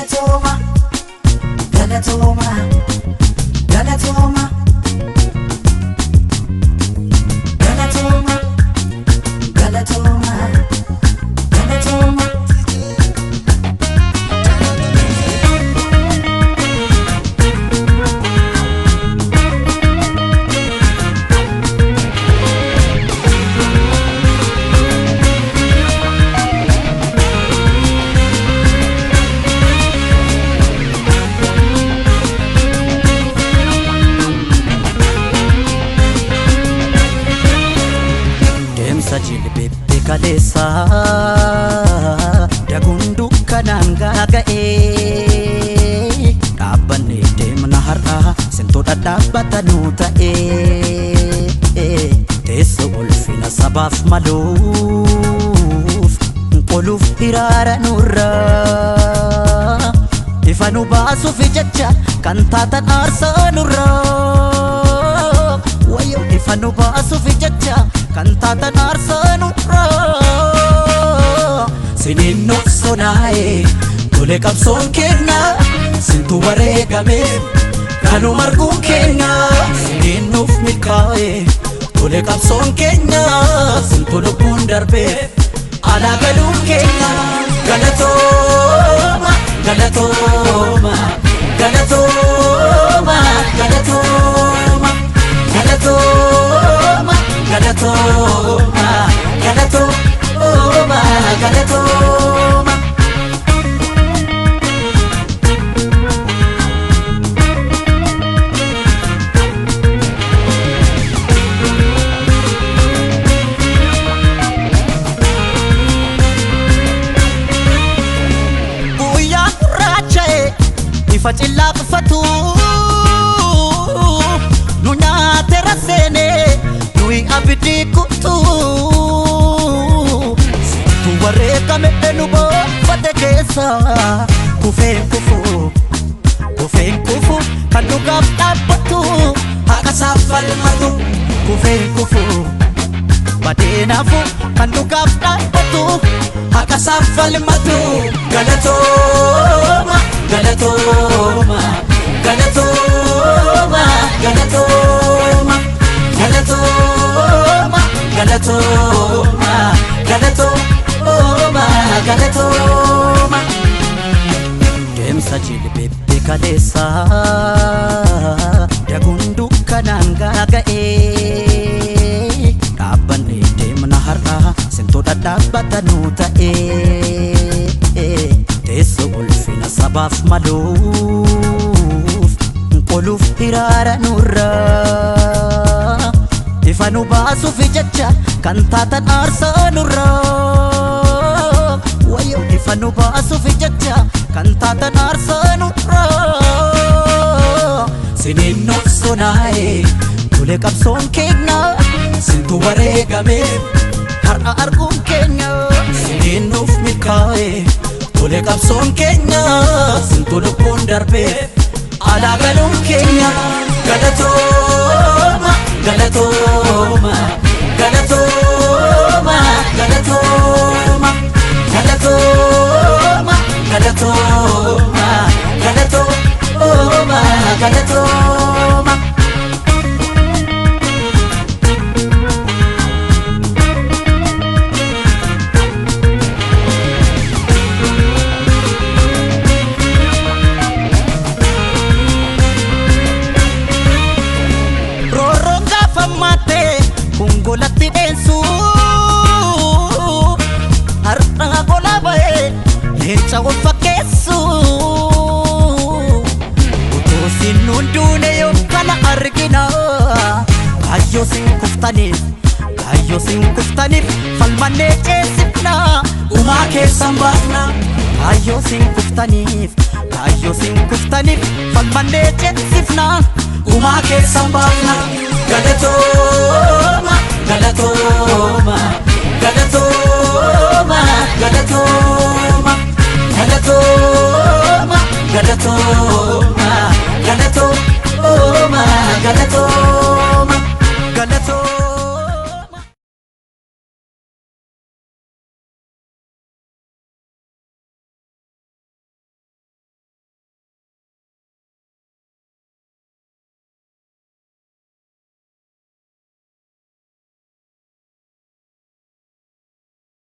Galatoma, Galatoma, Galatoma, Galatoma, Galatoma, Galatoma. Sajil bebe kalesa dagundu kananga gae abane demna har'a sinto dadabbatanu ta'e teso ulfina sabaf maluf quluf hirara nurra ifanu basu fi jacha kantatan arsa nurra wayo ifanu basu fi jacha kantatan arsa nurra sinin noksonae tole qabsoon kenna sintu wareegame kanu marguun kenna sinin nuuf milkaa'e tole qabsoon kenna sintu lubbuun darbe ala galuun kenna galatooma galatooma galatooma galatooma galatooma Galatoma, Galatoma, Galatoma. Buya rachae, ifachilla qfatu, nunya terasene. Abdi kutu tu wareka medenu bo fate kesa kufe kufu kanu gap tapatu akasafal matu kufe kufu badena fu kanu gap tapatu akasafal matu galatoma galatoma galatoma galatoma Galatoma, Galatoma, Galatoma, Galatoma. Demsa jilbe kalesa dagundu kananga gae abane demna har'a sinto dadabbatanu ta'e teso ulfina sabaf maluf quluf hirara nurra ifanu basu fi jacha kantatan arsa nurra wayo ifanu basu fi jacha kantatan arsa nurra sinin noksonae tole qabsoon kenna sintu wareegame har'a arguun kenya sinin nuuf milkaa'e tole qabsoon kenya sintu lubbuun darbe ala galuun kenya galatoma Galatoma, Galatoma, Galatoma, Galatoma, Galatoma, Galatoma, Galatoma. Golatti densu har'a gola bae leenca fakkeessu utuu sinuun duune yoo kana argina kaayyoo sin kuftaniif falmannee ceesifna umaa keessan baafna kaayyoo sin kuftaniif falmannee ceesifna umaa keessan baafna Galatoma, Galatoma, Galatoma, Galatoma.